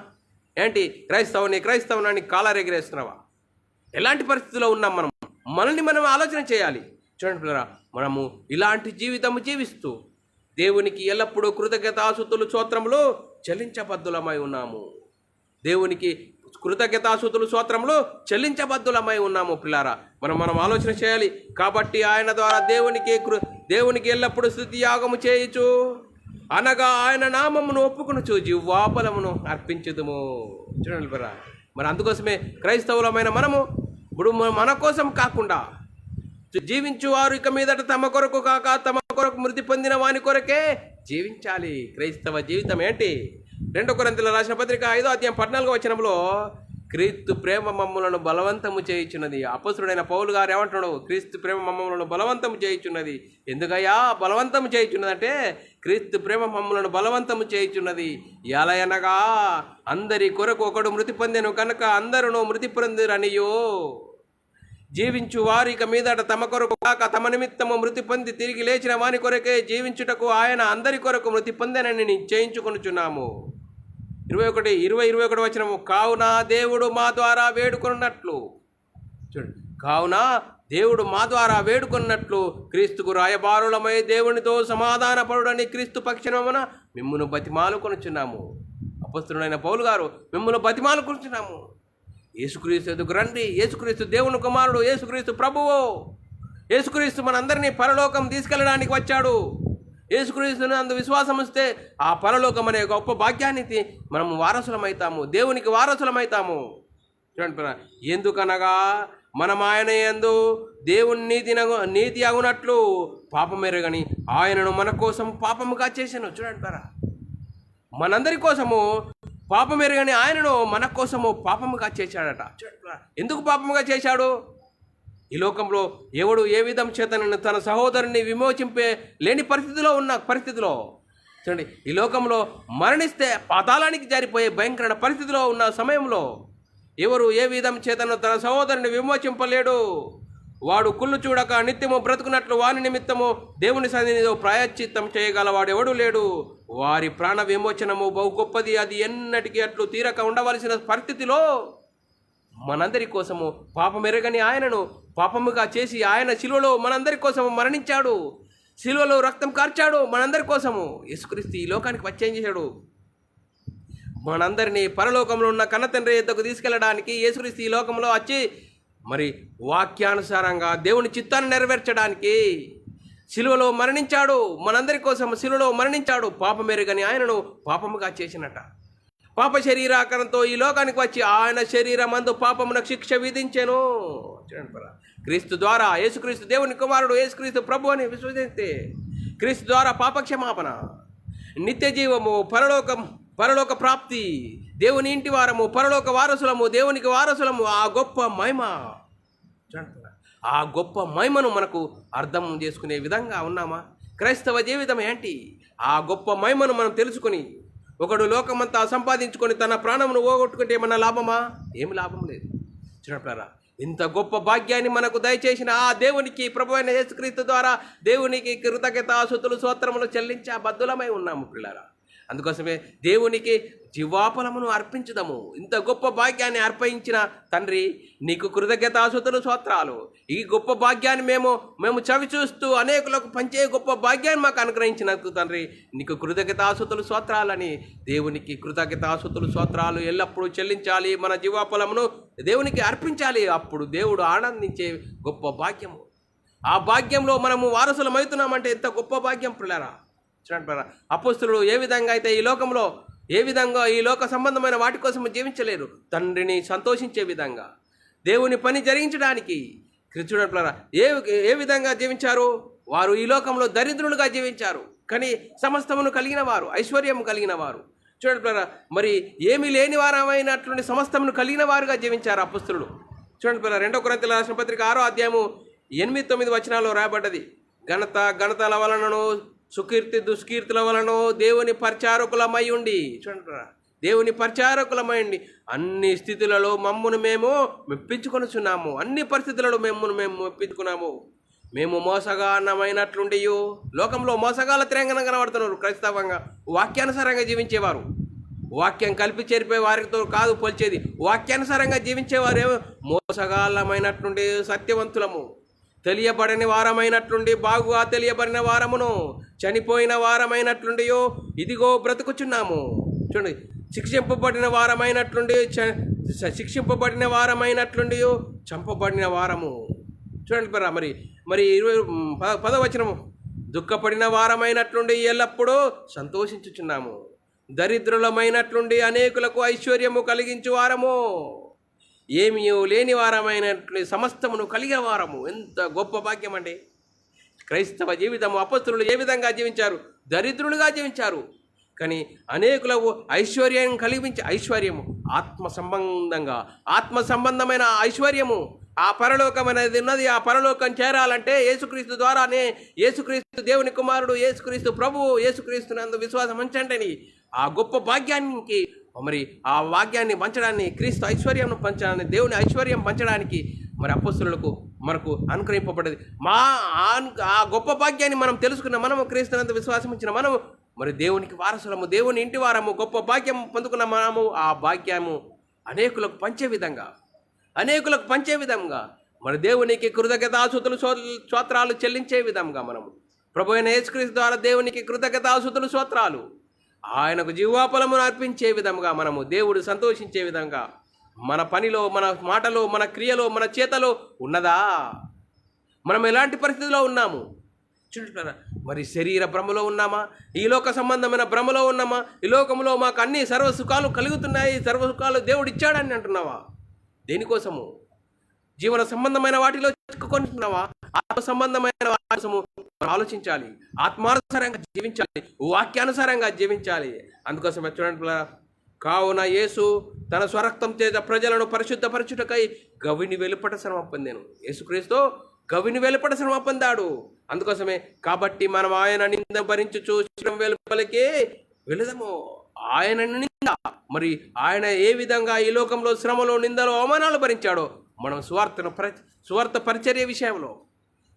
ఏంటి క్రైస్తవుని కాలరెగిరేస్తున్నావా? ఎలాంటి పరిస్థితుల్లో ఉన్నాం మనల్ని మనం ఆలోచన చేయాలి. చూడండి పిల్లరా, మనము ఇలాంటి జీవితము జీవిస్తూ దేవునికి ఎల్లప్పుడూ కృతజ్ఞతాస్తుతులు స్తోత్రములు చెల్లించబద్దులమై ఉన్నాము. దేవునికి కృతజ్ఞతాస్తుతులు స్తోత్రములు చెల్లించబద్దులమై ఉన్నాము పిల్లారా. మనం ఆలోచన చేయాలి. కాబట్టి ఆయన ద్వారా దేవునికి ఎల్లప్పుడూ స్తుతి యాగము చేయుచు అనగా ఆయన నామమును ఒప్పుకొనుచు జీవాఫలమును అర్పించుదుము. చూడండి పిల్లరా, మరి అందుకోసమే క్రైస్తవులమైన మనము ఇప్పుడు మన కోసం కాకుండా జీవించువారు ఇక మీదట తమ కొరకు కాక తమ కొరకు మృతి పొందిన వాని కొరకే జీవించాలి. క్రైస్తవ జీవితం ఏంటి? 2 కొరింథీయులకు రాసిన పత్రిక 5వ అధ్యాయం 14వ వచనంలో క్రీస్తు ప్రేమ మమ్ములను బలవంతము చేయుచున్నది. అపొస్తలుడైన పౌలు గారు ఏమంటున్నాడు? క్రీస్తు ప్రేమ మమ్ములను బలవంతము చేయుచున్నది. ఎందుకయ్యా బలవంతము చేయుచున్నది అంటే, క్రీస్తు ప్రేమ మమ్ములను బలవంతము చేయుచున్నది ఎలయనగా అందరి కొరకు ఒకడు మృతి పొందెను కనుక అందరూ మృతి పొందిరనియో. జీవించు వారు ఇక మీదట తమ కొరకు కాక తమ నిమిత్తము మృతి పొంది తిరిగి లేచిన వాని కొరకే జీవించుటకు ఆయన అందరి కొరకు మృతి పొందనని నిశ్చయించుకొనుచున్నాము. 21 వచనము. కావున దేవుడు మా ద్వారా వేడుకొన్నట్లు చూడండి, కావున దేవుడు మా ద్వారా వేడుకొన్నట్లు క్రీస్తుకు రాయబారులమై దేవునితో సమాధాన పరుడని క్రీస్తు పక్షమున మిమ్మును బతిమాలుకొనుచున్నాము. అపొస్తలుడైన పౌలు గారు మిమ్మును బతిమాలుకొనుచున్నాము. యేసుక్రీస్తు ఎదుగు రండి. యేసుక్రీస్తు దేవుని కుమారుడు, యేసుక్రీస్తు ప్రభువు. యేసుక్రీస్తు మనందరినీ పరలోకం తీసుకెళ్ళడానికి వచ్చాడు. యేసుక్రీస్తుని అందు విశ్వాసం వస్తే ఆ పరలోకం అనే గొప్ప భాగ్యానికి మనము వారసులమవుతాము, దేవునికి వారసులమవుతాము. చూడండి, ఎందుకనగా మనం ఆయన యందు దేవుని నీతి అగునట్లు పాపమెరగని ఆయనను మన కోసం పాపముగా చేశాను. చూడండి, మనందరి కోసము పాపమెరగని ఆయనను మన కోసము పాపముగా చేశాడట. ఎందుకు పాపముగా చేశాడు? ఈ లోకంలో ఎవడు ఏ విధం చేతనని తన సహోదరుని విమోచింపే లేని పరిస్థితిలో చూడండి, ఈ లోకంలో మరణిస్తే పాతాళానికి జారిపోయే భయంకర పరిస్థితిలో ఉన్న సమయంలో ఎవరు ఏ విధం చేతను తన సహోదరుని విమోచింపలేడు. వాడు కుళ్ళు చూడక నిత్యము బ్రతుకున్నట్లు వాని నిమిత్తము దేవుని సన్నిధిలో ప్రాయశ్చిత్తం చేయగలవాడు ఎవడు లేడు. వారి ప్రాణ విమోచనము బహు గొప్పది, అది ఎన్నటికీ అట్లు తీరక ఉండవలసిన పరిస్థితిలో మనందరి కోసము పాపమెరగని ఆయనను పాపముగా చేసి ఆయన శిలువలో మనందరి కోసము మరణించాడు, శిలువలో రక్తం కార్చాడు మనందరి కోసము. యేసుక్రీస్తు ఈ లోకానికి వచ్చేం చేశాడు? మనందరినీ పరలోకంలో ఉన్న కన్నతండ్రి యొద్దకు తీసుకెళ్ళడానికి యేసుక్రీస్తు ఈ లోకంలో వచ్చి మరి వాక్యానుసారంగా దేవుని చిత్తాన్ని నెరవేర్చడానికి శిలువలో మరణించాడు, మనందరి కోసం శిలువలో మరణించాడు. పాపమెరుగని ఆయనను పాపముగా చేసినట. పాప శరీరాకరంతో ఈ లోకానికి వచ్చి ఆయన శరీరమందు పాపమునకు శిక్ష విధించెను. క్రీస్తు ద్వారా, యేసుక్రీస్తు దేవుని కుమారుడు, యేసుక్రీస్తు ప్రభు అని విశ్వసిస్తే క్రీస్తు ద్వారా పాపక్షమాపణ, నిత్య జీవము, పరలోక ప్రాప్తి, దేవుని ఇంటి వారము, పరలోక వారసులము, దేవునికి వారసులము. ఆ గొప్ప మహిమ, ఆ గొప్ప మహిమను మనకు అర్థం చేసుకునే విధంగా ఉన్నామా? క్రైస్తవ జీవితం ఏంటి? ఆ గొప్ప మహిమను మనం తెలుసుకొని, ఒకడు లోకమంతా సంపాదించుకొని తన ప్రాణమును పోగొట్టుకుంటే ఏమన్నా లాభమా? ఏమి లాభం లేదు. చూడండి, ఇంత గొప్ప భాగ్యాన్ని మనకు దయచేసిన ఆ దేవునికి, ప్రభు అయిన యేసుక్రీస్తు ద్వారా దేవునికి కృతజ్ఞతాస్తుతులు స్తోత్రములు చెల్లించే బద్దులమై ఉన్నాము పిల్లరా. అందుకోసమే దేవునికి జీవాఫలమును అర్పించుదాము. ఇంత గొప్ప భాగ్యాన్ని అర్పించిన తండ్రి నీకు కృతజ్ఞతాస్తుతులు స్తోత్రాలు. ఈ గొప్ప భాగ్యాన్ని మేము చవి చూస్తూ అనేకులకు పంచే గొప్ప భాగ్యాన్ని మాకు అనుగ్రహించినందుకు తండ్రి నీకు కృతజ్ఞతాస్తుతులు స్తోత్రాలని దేవునికి కృతజ్ఞతాస్తుతులు స్తోత్రాలు ఎల్లప్పుడూ చెల్లించాలి. మన జీవాఫలమును దేవునికి అర్పించాలి. అప్పుడు దేవుడు ఆనందించే గొప్ప భాగ్యము. ఆ భాగ్యంలో మనము వారసులమవుతున్నామంటే ఎంత గొప్ప భాగ్యం పిల్లరా. చూడండి, అపోస్తలులు ఏ విధంగా అయితే ఈ లోక సంబంధమైన వాటి కోసం జీవించలేరు, తండ్రిని సంతోషించే విధంగా దేవుని పని జరిగించడానికి చూడండి ఏ విధంగా జీవించారు? వారు ఈ లోకంలో దరిద్రులుగా జీవించారు, కానీ సమస్తమును కలిగిన వారు, ఐశ్వర్యం కలిగిన వారు. చూడండి, మరి ఏమీ లేని వారమైనటువంటి సమస్తమును కలిగిన వారుగా జీవించారు అపోస్తలులు. చూడండి, 2 కొరింథీయుల రాసిన పత్రిక 6వ అధ్యాయము 8-9 వచనాల్లో రాయబడ్డది. ఘనతల వలనను సుకీర్తి దుష్కీర్తుల వలన దేవుని పరిచారకులమై ఉండి, చూడండి, దేవుని పరిచారకులమై ఉండి అన్ని స్థితులలో మమ్మును మేము మెప్పించుకొనుచున్నాము. అన్ని పరిస్థితులలో మేము మెప్పించుకున్నాము. మేము మోసగానమైనట్లుండి, లోకంలో మోసగాల తిరంగన కనబడుతున్నారు. క్రైస్తవంగా వాక్యానుసారంగా జీవించేవారు, వాక్యం కలిపి చేరిపోయే వారితో కాదు పోల్చేది, వాక్యానుసారంగా జీవించేవారు మోసగాళ్ళమైనట్లుండి సత్యవంతులము, తెలియబడని వారమైనట్లుండి బాగుగా తెలియబడిన వారమును, చనిపోయిన వారమైనట్లుండి ఇదిగో బ్రతుకుచున్నాము. చూడండి, శిక్షింపబడిన వారమైనట్లుండి చంపబడిన వారము. చూడండి, మరి 10వ వచనము, దుఃఖపడిన వారమైనట్లుండి ఎల్లప్పుడూ సంతోషించుచున్నాము, దరిద్రులమైనట్లుండి అనేకులకు ఐశ్వర్యము కలిగించు వారము, ఏమీ లేని వారమైనట్లు సమస్తమును కలిగిన వారము. ఎంత గొప్ప భాగ్యం అండి క్రైస్తవ జీవితము. అపొస్తలులు ఏ విధంగా జీవించారు? దరిద్రులుగా జీవించారు, కానీ అనేకులకు ఐశ్వర్యం కలిగించే ఐశ్వర్యము, ఆత్మ సంబంధమైన ఐశ్వర్యము, ఆ పరలోకం అనేది ఉన్నది. ఆ పరలోకం చేరాలంటే యేసుక్రీస్తు ద్వారానే, యేసుక్రీస్తు దేవుని కుమారుడు, యేసుక్రీస్తు ప్రభువు, యేసుక్రీస్తునందు విశ్వాసం ఉంచండి. ఆ గొప్ప భాగ్యానికి, మరి ఆ భాగ్యాన్ని పంచడాన్ని, క్రీస్తు ఐశ్వర్యం పంచడాన్ని, దేవుని ఐశ్వర్యం పంచడానికి మరి అపొస్తలులకు మనకు అనుగ్రహింపబడ్డది. ఆ గొప్ప భాగ్యాన్ని మనం తెలుసుకున్న మనము, క్రీస్తునందు విశ్వాసం ఇచ్చిన మనము మరి దేవునికి వారసులము, దేవుని ఇంటి వారము, గొప్ప భాగ్యం పొందుకున్న మనము ఆ భాగ్యము అనేకులకు పంచే విధంగా మరి దేవునికి కృతజ్ఞతాస్తుతులు స్తోత్రాలు చెల్లించే విధంగా మనము ప్రభు అయిన యేసుక్రీస్తు ద్వారా దేవునికి కృతజ్ఞతాస్తుతులు స్తోత్రాలు, ఆయనకు జీవాఫలమును అర్పించే విధంగా మనము దేవుడు సంతోషించే విధంగా మన పనిలో, మన మాటలో, మన క్రియలో, మన చేతలో ఉన్నదా? మనం ఎలాంటి పరిస్థితిలో ఉన్నాము చూడండి. మరి శరీర భ్రమలో ఉన్నామా? ఈ లోక సంబంధమైన భ్రమలో ఉన్నామా? ఈ లోకంలో మాకు అన్ని సర్వసుఖాలు కలుగుతున్నాయి, సర్వసుఖాలు దేవుడు ఇచ్చాడని అంటున్నావా? దేనికోసము? జీవన సంబంధమైన వాటిలో చిక్కుకుంటున్నావా? ఆత్మ సంబంధమైన వాటి కోసము ఆలోచించాలి, ఆత్మానుసారంగా జీవించాలి, వాక్యానుసారంగా జీవించాలి. అందుకోసం చూడండి, కావున యేసు తన స్వరక్తం చేత ప్రజలను పరిశుద్ధపరచుటకై గవిని వెలుపట శ్రమ పొందాను. యేసుక్రీస్తు గవిని వెలుపట శ్రమ పొందాడు. అందుకోసమే కాబట్టి మనం ఆయన నింద భరించుచు శిరం వెలుపలికి వెళదాము. ఆయన నింద, మరి ఆయన ఏ విధంగా ఈ లోకంలో శ్రమలో, నిందలో, అవమానాలు భరించాడో మనం సువార్త పరిచర్య విషయంలో,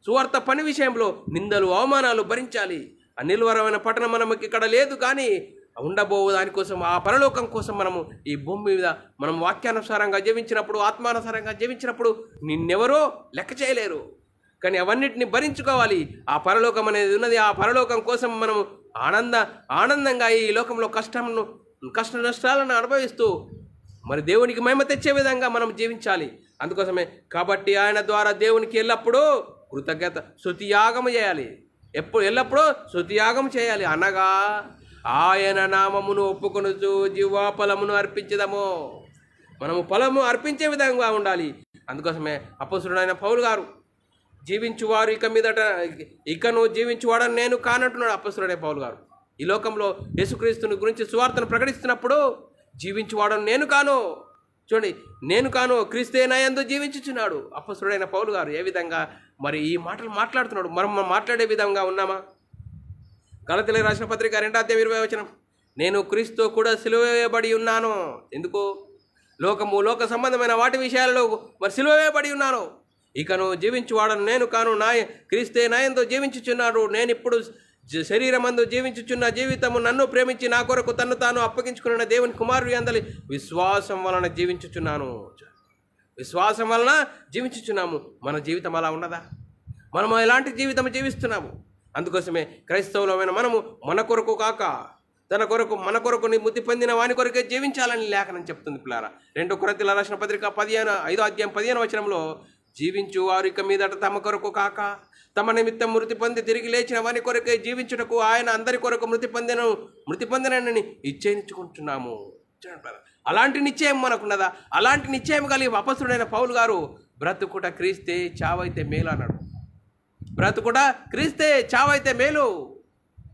సువార్త పని విషయంలో నిందలు, అవమానాలు భరించాలి. అనిర్వరమైన పట్టణం మనకి ఇక్కడ లేదు, కానీ ఉండబోవు దానికోసం, ఆ పరలోకం కోసం మనము ఈ భూమి మీద మనం వాక్యానుసారంగా జీవించినప్పుడు, ఆత్మానుసారంగా జీవించినప్పుడు నిన్నెవరో లెక్క చేయలేరు. కానీ అవన్నిటిని భరించుకోవాలి. ఆ పరలోకం అనేది ఉన్నది. ఆ పరలోకం కోసం మనము ఆనందంగా ఈ లోకంలో కష్ట నష్టాలను అనుభవిస్తూ మరి దేవునికి మహిమ తెచ్చే విధంగా మనం జీవించాలి. అందుకోసమే కాబట్టి ఆయన ద్వారా దేవునికి ఎల్లప్పుడూ కృతజ్ఞత స్తుతియాగము చేయాలి. ఎల్లప్పుడూ స్తుతియాగం చేయాలి. అనగా ఆయన నామమును ఒప్పుకొనుచు జీవాఫలమును అర్పించదము. మనము ఫలము అర్పించే విధంగా ఉండాలి. అందుకోసమే అపొస్తలుడైన పౌలు గారు జీవించువారు ఇకను జీవించువాడని నేను కానంటున్నాడు. అపొస్తలుడైన పౌలు గారు ఈ లోకంలో యేసుక్రీస్తుని గురించి సువార్తను ప్రకటిస్తున్నప్పుడు జీవించువాడని నేను కాను, చూడండి, నేను కాను, క్రీస్తే నా యందు జీవించుచున్నాడు. అపొస్తలుడైన పౌలు గారు ఏ విధంగా మరి ఈ మాటలు మాట్లాడుతున్నాడు? మనం మాట్లాడే విధంగా ఉన్నామా? గలతీయులకు రాసిన పత్రిక 2:20 నేను క్రీస్తుతో కూడా సిలువ వేయబడి ఉన్నాను. ఎందుకు? లోక సంబంధమైన వాటి విషయాలలో మరి సిలువ వేయబడి ఉన్నాను. ఇకను జీవించువాడను నేను కాను, క్రీస్తే నా యందు జీవించుచున్నాడు. నేను ఇప్పుడు శరీరమందు జీవించుచున్న జీవితము నన్ను ప్రేమించి నా కొరకు తన్ను తాను అప్పగించుకున్న దేవుని కుమారుడి యందలి విశ్వాసం వలన జీవించుచున్నాను. విశ్వాసం వలన జీవించుచున్నాము. మన జీవితం అలా ఉన్నదా? మనము ఎలాంటి జీవితం జీవిస్తున్నాము? అందుకోసమే క్రైస్తవులమైన మనము మన కొరకు కాక తన కొరకు, మన కొరకు మృతి పొందిన వాని కొరకే జీవించాలని లేఖనం చెప్తుంది పిల్లారా. 2 కొరింథీయులకు రాసిన పత్రిక 5:15 జీవించు వారిక మీదట తమ కొరకు కాక తమ నిమిత్తం మృతి పొంది తిరిగి లేచిన వాని కొరకే జీవించుటకు ఆయన అందరి కొరకు మృతి పొందినని నిశ్చయించుకుంటున్నాము. అలాంటి నిశ్చయం మనకున్నదా? అలాంటి నిశ్చయం కలిగి అపొస్తలుడైన పౌలు గారు బ్రతుకుట క్రీస్తే చావైతే మేలు అన్నాడు. బ్రతుకుట క్రీస్తే చావైతే మేలు.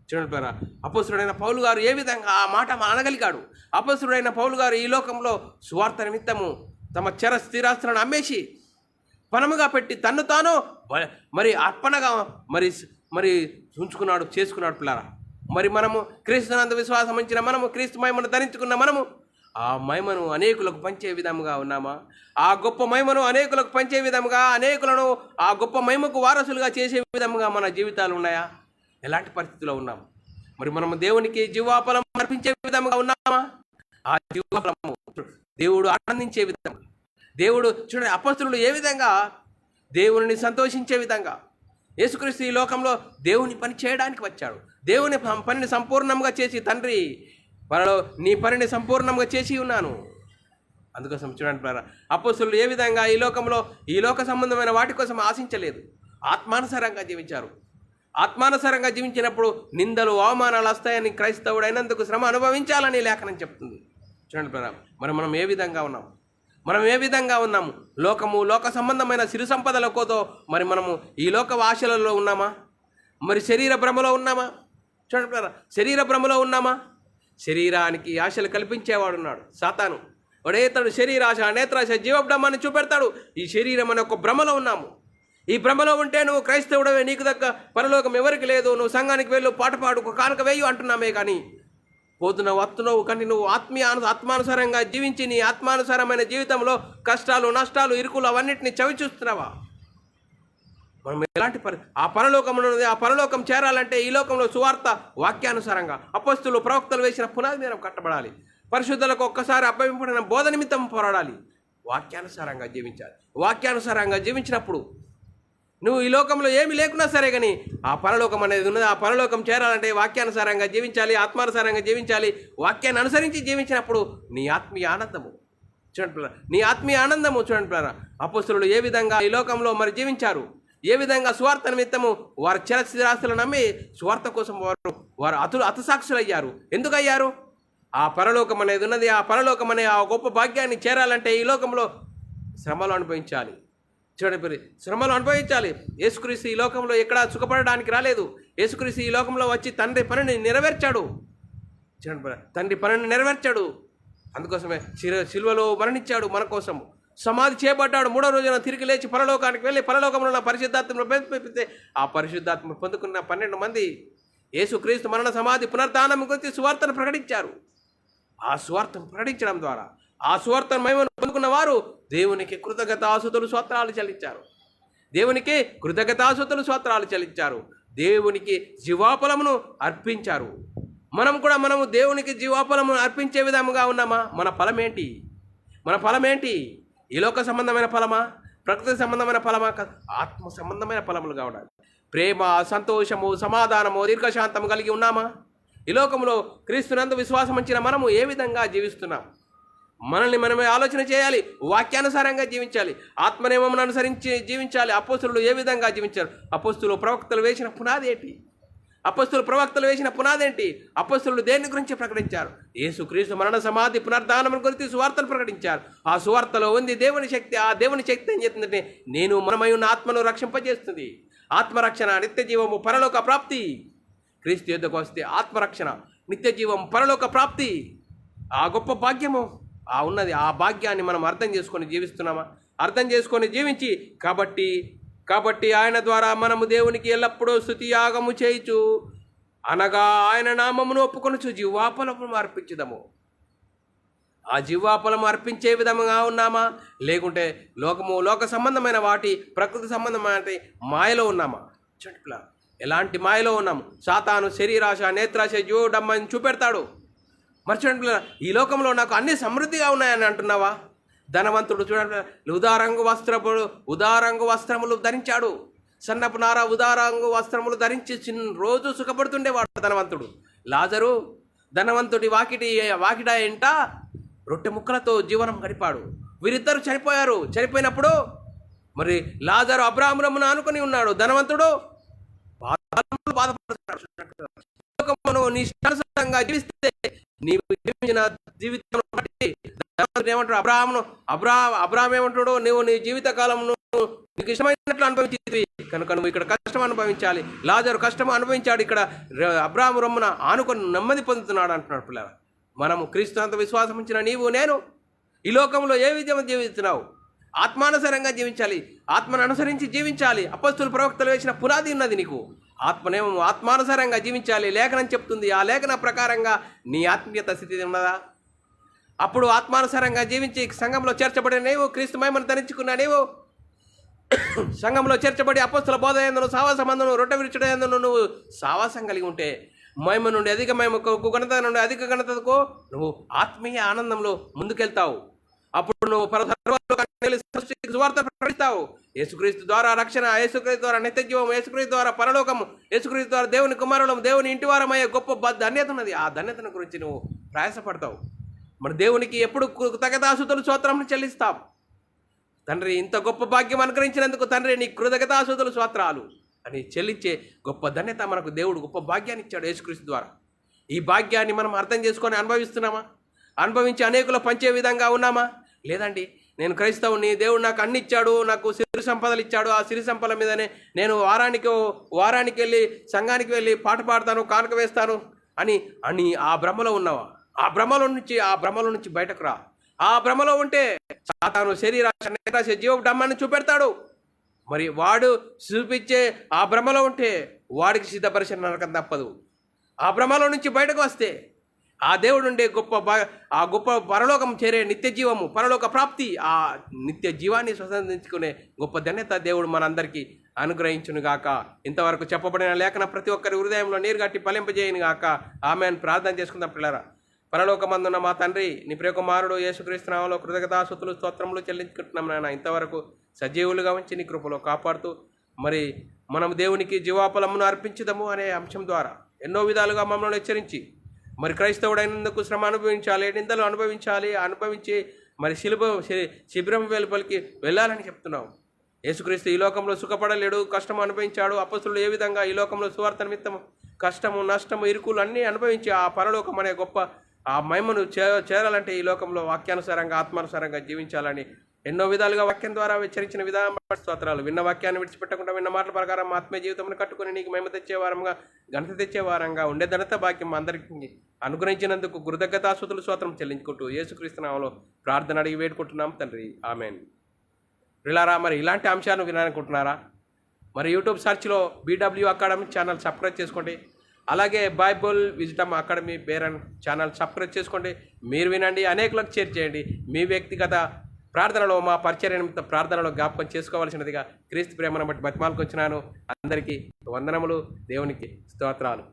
చూడండి, అపొస్తలుడైన పౌలు గారు ఏ విధంగా ఆ మాట అనగలిగాడు? అపొస్తలుడైన పౌలు గారు ఈ లోకంలో సువార్త నిమిత్తము తమ స్థిరాస్తులను అమ్మేసి పణముగా పెట్టి తన్ను తాను మరి అర్పణగా మరి చేసుకున్నాడు పిల్లారా. మరి మనము క్రీస్తునందు విశ్వాసం ఉంచిన మనము, క్రీస్తు మహిమను ధరించుకున్న మనము ఆ మహిమను అనేకులకు పంచే విధముగా ఉన్నామా? ఆ గొప్ప మహిమను అనేకులకు పంచే విధముగా, అనేకులను ఆ గొప్ప మహిమకు వారసులుగా చేసే విధముగా మన జీవితాలు ఉన్నాయా? ఎలాంటి పరిస్థితిలో ఉన్నాము? మరి మనము దేవునికి జీవాఫలం అర్పించే విధముగా ఉన్నామా? ఆ జీవాఫలము దేవుడు ఆనందించే విధంగా, దేవుడు చూడండి, అపొస్తలుడు ఏ విధంగా దేవుని సంతోషించే విధంగా యేసుక్రీస్తు ఈ లోకంలో దేవుని పని చేయడానికి వచ్చాడు. దేవుని పనిని సంపూర్ణంగా చేసి, తండ్రి పరలో నీ పనిని సంపూర్ణంగా చేసి ఉన్నాను. అందుకోసం చూడండి, అపొస్తలులు ఏ విధంగా ఈ లోక సంబంధమైన వాటి కోసం ఆశించలేదు, ఆత్మానుసారంగా జీవించారు. ఆత్మానుసారంగా జీవించినప్పుడు నిందలు, అవమానాలు వస్తాయని, క్రైస్తవుడైనందుకు శ్రమ అనుభవించాలని లేఖనం చెప్తుంది. చూడండి, మనం ఏ విధంగా ఉన్నాము? లోక సంబంధమైన సిరి సంపదలకోతో మరి మనము ఈ లోక ఆశలలో ఉన్నామా? మరి శరీర భ్రమలో ఉన్నామా? చూడండి, శరీర భ్రమలో ఉన్నామా? శరీరానికి ఆశలు కల్పించేవాడు ఉన్నాడు సాతాను. వాడేతడు శరీరాశ, నేత్రాశ, జీవబ్రహ్మాన్ని చూపెడతాడు. ఈ శరీరం అనే ఒక భ్రమలో ఉన్నాము. ఈ భ్రమలో ఉంటే నువ్వు క్రైస్తవుడవే, నీకు దక్క పరలోకం ఎవరికి లేదు, నువ్వు సంఘానికి వెళ్ళు, పాట పాడు, కానుక వేయు అంటున్నామే. కానీ పోతున్నావు వస్తున్నావు, కానీ నువ్వు ఆత్మానుసారంగా జీవించి నీ ఆత్మానుసారమైన జీవితంలో కష్టాలు, నష్టాలు, ఇరుకులు అవన్నిటిని చవి చూస్తున్నావా? మనం ఎలాంటి ఆ పరలోకంలో ఉన్నది, ఆ పరలోకం చేరాలంటే ఈ లోకంలో సువార్త వాక్యానుసారంగా అపొస్తలులు ప్రవక్తలు వేసిన పునాది మీద కట్టబడాలి. పరిశుద్ధులకు ఒక్కసారి అప్పగింపబడిన బోధ నిమిత్తం పోరాడాలి. వాక్యానుసారంగా జీవించాలి. వాక్యానుసారంగా జీవించినప్పుడు నువ్వు ఈ లోకంలో ఏమి లేకున్నా సరే, కానీ ఆ పరలోకం అనేది ఉన్నది. ఆ పరలోకం చేరాలంటే వాక్యానుసారంగా జీవించాలి, ఆత్మానుసారంగా జీవించాలి. వాక్యాన్ని అనుసరించి జీవించినప్పుడు నీ ఆత్మీయ ఆనందము చూడండి, నీ ఆత్మీయ ఆనందము చూడండి. అపొస్తలులు ఏ విధంగా ఈ లోకంలో మరి జీవించారు, ఏ విధంగా సువార్త నిమిత్తము వారు చరస్థిరాస్తులు నమ్మి సువార్త కోసం వారు హతసాక్షులు అయ్యారు. ఎందుకు అయ్యారు? ఆ పరలోకం అనేది ఉన్నది. ఆ పరలోకం అనే ఆ గొప్ప భాగ్యాన్ని చేరాలంటే ఈ లోకంలో శ్రమలు అనుభవించాలి. చూడండి, శ్రమలు అనుభవించాలి. యేసుక్రీస్తు ఈ లోకంలో ఎక్కడా సుఖపడడానికి రాలేదు. యేసుక్రీస్తు ఈ లోకంలో వచ్చి తండ్రి పనిని నెరవేర్చాడు. చూడండి, తండ్రి పనిని నెరవేర్చాడు. అందుకోసమే శిలువలో మరణించాడు మన కోసం. సమాధి చేయబడ్డాడు. 3వ రోజున తిరిగి లేచి పరలోకానికి వెళ్ళి పరలోకంలో ఉన్న పరిశుద్ధాత్మను పంపిస్తే ఆ పరిశుద్ధాత్మ పొందుకున్న 12 మంది యేసుక్రీస్తు మరణ, సమాధి, పునరుత్థానం గురించి సువార్తను ప్రకటించారు. ఆ సువార్తను ప్రకటించడం ద్వారా ఆ సువార్తను మహిమను పొందుకున్న వారు దేవునికి కృతజ్ఞతాస్తుతులు స్తోత్రాలు చెల్లించారు. దేవునికి కృతజ్ఞతాస్తుతులు స్తోత్రాలు చెల్లించారు. దేవునికి జీవాఫలమును అర్పించారు. మనము దేవునికి జీవాఫలమును అర్పించే విధముగా ఉన్నామా? మన ఫలమేంటి? మన ఫలమేంటి? ఈ లోక సంబంధమైన ఫలమా, ప్రకృతి సంబంధమైన ఫలమా? ఆత్మ సంబంధమైన ఫలములుగా ఉండాలి. ప్రేమ, సంతోషము, సమాధానము, దీర్ఘశాంతము కలిగి ఉన్నామా? ఈ లోకంలో క్రీస్తునందు విశ్వాసం ఉంచిన మనము ఏ విధంగా జీవిస్తున్నాం? మనల్ని మనమే ఆలోచన చేయాలి. వాక్యానుసారంగా జీవించాలి. ఆత్మనియమమును అనుసరించి జీవించాలి. అపొస్తలులు ఏ విధంగా జీవించారు? అపొస్తలులు ప్రవక్తలు వేసిన పునాది ఏంటి? అపొస్తలులు దేని గురించి ప్రకటించారు? యేసుక్రీస్తు మరణ, సమాధి, పునరుత్థానం గురించి సువార్తను ప్రకటించారు. ఆ సువార్తలో ఉంది దేవుని శక్తి. ఆ దేవుని శక్తి ఏం చేస్తుందంటే నేను మనమై ఉన్న ఆత్మను రక్షింపజేస్తుంది. ఆత్మరక్షణ, నిత్య జీవము, పరలోక ప్రాప్తి. క్రీస్తు యుద్ధకు వస్తే ఆత్మరక్షణ, నిత్య జీవం, పరలోక ప్రాప్తి, ఆ గొప్ప భాగ్యము ఉన్నది. ఆ భాగ్యాన్ని మనం అర్థం చేసుకొని జీవిస్తున్నామా? అర్థం చేసుకొని జీవించి కాబట్టి ఆయన ద్వారా మనము దేవునికి ఎల్లప్పుడూ స్తుతి యాగము చేయుచు, అనగా ఆయన నామమును ఒప్పుకొనుచు జీవాఫలము అర్పించుదాము. ఆ జీవాఫలము అర్పించే విధముగా ఉన్నామా? లేకుంటే లోక సంబంధమైన వాటి, ప్రకృతి సంబంధమైన మాయలో ఉన్నామా? చెట్ల ఎలాంటి మాయలో ఉన్నాము? సాతాను శరీరాశ, నేత్రాశ, జీవడమ్మని చూపెడతాడు. మర్చిపోండి, ఈ లోకంలో నాకు అన్ని సమృద్ధిగా ఉన్నాయని అంటున్నావా? ధనవంతుడు చూడండి, ఉదారంగు వస్త్రములు ధరించాడు. సన్నపు నార ఉదారంగు వస్త్రములు ధరించి రోజు సుఖపడుతుండేవాడు ధనవంతుడు. లాజరు ధనవంతుడి వాకిట ఎంట రొట్టె ముక్కలతో జీవనం గడిపాడు. వీరిద్దరు చనిపోయారు. చనిపోయినప్పుడు మరి లాజరు అబ్రాహామును ఆనుకొని ఉన్నాడు. ధనవంతుడు బాధపడుతున్నాడు. నీ ఇష్టానుసారంగా జీవిస్తే నీవు జీవించిన జీవితం బట్టి ఏమంటాడు? అబ్రాహాం ఏమంటాడు? నువ్వు నీ జీవిత కాలంలో నీకు ఇష్టమైనట్లు అనుభవించేది కనుక నువ్వు ఇక్కడ కష్టం అనుభవించాలి. లాజరు కష్టం అనుభవించాడు. ఇక్కడ అబ్రాహాము రొమ్మున ఆనుకొని నెమ్మది పొందుతున్నాడు అంటున్నాడు. పిల్లలు, మనము క్రీస్తునందు విశ్వాసం ఉంచిన నీవు, నేను ఈ లోకంలో ఏ విధంగా జీవిస్తున్నావు? ఆత్మానుసారంగా జీవించాలి. ఆత్మను అనుసరించి జీవించాలి. అపొస్తలులు ప్రవక్తలు వేసిన పునాది ఉన్నది. నీకు ఆత్మానుసారంగా జీవించాలి. లేఖనం చెప్తుంది. ఆ లేఖన ప్రకారంగా నీ ఆత్మీయత స్థితి ఉన్నదా? అప్పుడు ఆత్మానుసారంగా జీవించి సంఘంలో చేర్చబడిన నీవు, క్రీస్తు మహిమను ధరించుకున్న నీవు, సంఘంలో చేర్చబడి అపొస్తల బోధ యందును, సావాసమందును, రొట్టె విరుచుట యందును నువ్వు సావాసం కలిగి ఉంటే మహిమ నుండి అధిక మహిమకు, ఘనత నుండి అధిక ఘనతకు నువ్వు ఆత్మీయ ఆనందంలో ముందుకెళ్తావు. అప్పుడు నువ్వు సువార్త ప్రకటిస్తావు. యేసుక్రీస్తు ద్వారా రక్షణ, యేసుక్రీస్తు ద్వారా నిత్య జీవం, యేసుక్రీస్తు ద్వారా పరలోకము, యేసుక్రీస్తు ద్వారా దేవుని కుమారులం, దేవుని ఇంటి వారమయ్యే గొప్ప ధన్యత ఉన్నది. ఆ ధన్యతను గురించి నువ్వు ప్రయాసపడతావు. మన దేవునికి ఎప్పుడు కృతజ్ఞతాస్తుతులు స్తోత్రం చెల్లిస్తాం. తండ్రి, ఇంత గొప్ప భాగ్యం అనుగ్రహించినందుకు తండ్రి నీ కృతజ్ఞతాస్తుతులు స్తోత్రాలు అని చెల్లించే గొప్ప ధన్యత మనకు దేవుడు గొప్ప భాగ్యాన్ని ఇచ్చాడు యేసుక్రీస్తు ద్వారా. ఈ భాగ్యాన్ని మనం అర్థం చేసుకొని అనుభవిస్తున్నామా? అనుభవించి అనేకులు పంచే విధంగా ఉన్నామా? లేదండి, నేను క్రైస్తవుని, దేవుడు నాకు అన్ని ఇచ్చాడు, నాకు సిరి సంపదలు ఇచ్చాడు, ఆ సిరి సంపదల మీదనే నేను వారానికి వెళ్ళి సంఘానికి వెళ్ళి పాట పాడతాను, కానుక వేస్తాను అని ఆ భ్రమలో ఉన్నావా? ఆ భ్రమలో నుంచి బయటకు రా. ఆ భ్రమలో ఉంటే సాతాను శరీరాశ, నేత్రాశ, జీవడమ్మని చూపెడతాడు. మరి వాడు చూపించే ఆ భ్రమలో ఉంటే వాడికి సిద్ధపరిచిన నరకం తప్పదు. ఆ భ్రమలో నుంచి బయటకు వస్తే ఆ దేవుడు ఉండే ఆ గొప్ప పరలోకం చేరే నిత్య జీవము, పరలోక ప్రాప్తి, ఆ నిత్య జీవాన్ని స్వతంత్రించుకునే గొప్ప ధన్యత దేవుడు మనందరికీ అనుగ్రహించును గాక. ఇంతవరకు చెప్పబడిన లేఖన ప్రతి ఒక్కరి హృదయంలో నీరుగట్టి ఫలింపజేయను గాక. ఆమెను ప్రార్థన చేసుకుందాం పిల్లరా. పరలోకమందున్న మా తండ్రి, నీ ప్రియకుమారుడు యేసుక్రీస్తు నామములో కృతజ్ఞతాస్తుతులు స్తోత్రములు చెల్లించుకుంటున్నాం నాయన. ఇంతవరకు సజీవులుగా ఉంచి నీ కృపలో కాపాడుతూ మరి మనం దేవునికి జీవాఫలమును అర్పించుదాము అనే అంశం ద్వారా ఎన్నో విధాలుగా మమ్మల్ని హెచ్చరించి మరి క్రైస్తవుడైనందుకు శ్రమ అనుభవించాలి, నిందలు అనుభవించి మరి శిబిరం వెలుపలికి వెళ్ళాలని చెప్తున్నావు. యేసుక్రీస్తు ఈ లోకంలో సుఖపడలేడు, కష్టం అనుభవించాడు. అపొస్తలులు ఏ విధంగా ఈ లోకంలో సువార్త నిమిత్తము కష్టము, నష్టము, ఇరుకులు అన్నీ అనుభవించి ఆ పరలోకం అనే గొప్ప ఆ మహిమను చేరాలంటే ఈ లోకంలో వాక్యానుసారంగా ఆత్మానుసారంగా జీవించాలని ఎన్నో విధాలుగా వాక్యం ద్వారా హెచ్చరించిన విధానం స్తోత్రాలు. విన్న వాక్యాన్ని విడిచిపెట్టకుండా విన్న మాటల ప్రకారం ఆత్మీయ జీవితంలో కట్టుకుని నీకు మహిమ తెచ్చేవారంగా, ఘనత తెచ్చేవారంగా ఉండే ధనత భాగ్యం అందరికీ అనుగ్రహించినందుకు కృతజ్ఞతాస్తుతులు స్తోత్రం చెల్లించుకుంటూ యేసుక్రీస్తు నామములో ప్రార్థన అడిగి వేడుకుంటున్నాం తండ్రి, ఆమెన్. పిల్లారా, మరి ఇలాంటి అంశాలను వినాలనుకుంటున్నారా? మరి యూట్యూబ్ సెర్చ్లో BW అకాడమీ ఛానల్ సబ్స్క్రైబ్ చేసుకోండి. అలాగే బైబుల్ విజ్డమ్ అకాడమీ బేరన్ ఛానల్ సబ్స్క్రైబ్ చేసుకోండి. మీరు వినండి, అనేకులకు షేర్ చేయండి. మీ వ్యక్తిగత ప్రార్థనలో, మా పరిచర్య నిమిత్త ప్రార్థనలో జ్ఞాపకం చేసుకోవాల్సినదిగా క్రీస్తు ప్రేమను బట్టి బతిమాలకు వచ్చినాను. అందరికీ వందనములు, దేవునికి స్తోత్రాలు.